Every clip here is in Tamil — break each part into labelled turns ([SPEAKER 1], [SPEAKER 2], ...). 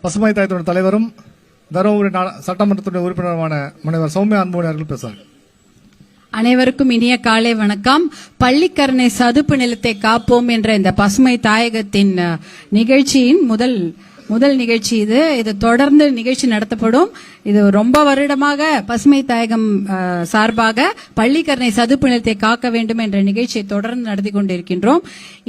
[SPEAKER 1] பசுமை தாயத்தினுடைய தலைவரும் தருமபுரி சட்டமன்றத்துடைய உறுப்பினருமான முனைவர் சௌமியா அன்புமணி அவர்கள் பேசுவார்.
[SPEAKER 2] அனைவருக்கும் இனிய காலை வணக்கம். பள்ளிக்கரணை சதுப்பு நிலத்தை காப்போம் என்ற இந்த பசுமை தாயகத்தின் நிகழ்ச்சியின் முதல் நிகழ்ச்சி இது தொடர்ந்து நிகழ்ச்சி நடத்தப்படும். இது ரொம்ப வருடமாக பசுமை தாயகம் சார்பாக பள்ளிக்கரணை சதுப்பு நிலத்தை காக்க வேண்டும் என்ற நிகழ்ச்சியை தொடர்ந்து நடத்தி கொண்டிருக்கின்றோம்.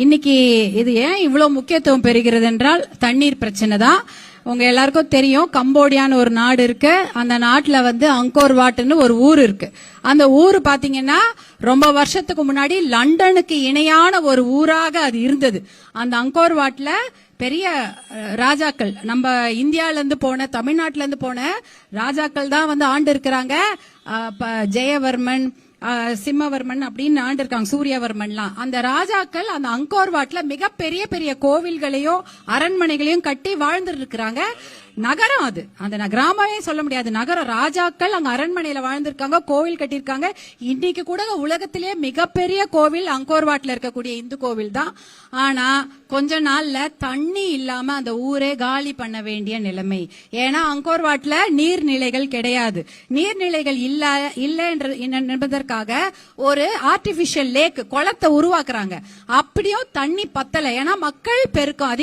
[SPEAKER 2] இன்னைக்கு இது ஏன் இவ்வளவு முக்கியத்துவம் பெறுகிறது என்றால் தண்ணீர் பிரச்சனை தான். உங்க எல்லாருக்கும் தெரியும், கம்போடியான்னு ஒரு நாடு இருக்கு. அந்த நாட்டுல அங்கோர் வாட்னு ஒரு ஊர் இருக்கு. அந்த ஊர் பாத்தீங்கன்னா ரொம்ப வருஷத்துக்கு முன்னாடி லண்டனுக்கு இணையான ஒரு ஊராக அது இருந்தது. அந்த அங்கோர் வாட்ல பெரிய ராஜாக்கள், நம்ம இந்தியால இருந்து போன, தமிழ்நாட்டுல இருந்து போன ராஜாக்கள் தான் ஆண்டு இருக்கிறாங்க. ஜெயவர்மன், சிம்மவர்மன் அப்படின்னு ஆண்டு இருக்காங்க, சூரியவர்மன்லாம். அந்த ராஜாக்கள் அந்த அங்கோர் வாட்ல மிகப்பெரிய பெரிய கோவில்களையும் அரண்மனைகளையும் கட்டி வாழ்ந்துட்டு இருக்கிறாங்க. நகரம் அது, அந்த கிராமமே சொல்ல முடியாது, நகரம். ராஜாக்கள் அங்க அரண்மனையில வாழ்ந்திருக்காங்க, கோவில் கட்டியிருக்காங்க. இன்னைக்கு கூட உலகத்திலேயே மிகப்பெரிய கோவில் அங்கோர் வாட்ல இருக்கக்கூடிய இந்து கோவில் தான். ஆனா கொஞ்ச நாள்ல தண்ணி இல்லாம அந்த ஊரே காலி பண்ண வேண்டிய நிலைமை. ஏன்னா அங்கோர் வாட்ல நீர்நிலைகள் கிடையாது. நீர்நிலைகள் இல்ல என்பதற்காக ஒரு ஆர்டிபிஷியல் லேக், குளத்தை உருவாக்குறாங்க. அப்படியும் தண்ணி பத்தல. ஏன்னா மக்கள் பெருக்கம்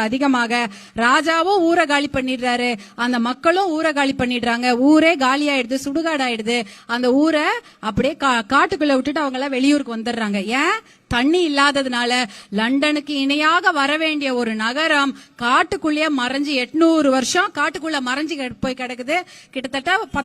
[SPEAKER 2] அதிகமாக ராஜாவும் ஊரை காலி பண்ணிடுறாரு, அந்த மக்களும் ஊரை காலி பண்ணிடுறாங்க. ஊரே காலி ஆயிடுது, சுடுகாடு ஆயிடுது. அந்த ஊரை அப்படியே காட்டுக்குள்ள விட்டுட்டு அவங்க எல்லாம் வெளியூருக்கு வந்துடுறாங்க. ஏன்? தண்ணி இல்லாததுனால. லண்டனுக்கு இணையாக வர வேண்டிய ஒரு நகரம் காட்டுக்குள்ளேயே மறைஞ்சு 800 வருஷம் காட்டுக்குள்ள மறைஞ்சு போய் கிடக்குது. கிட்டத்தட்ட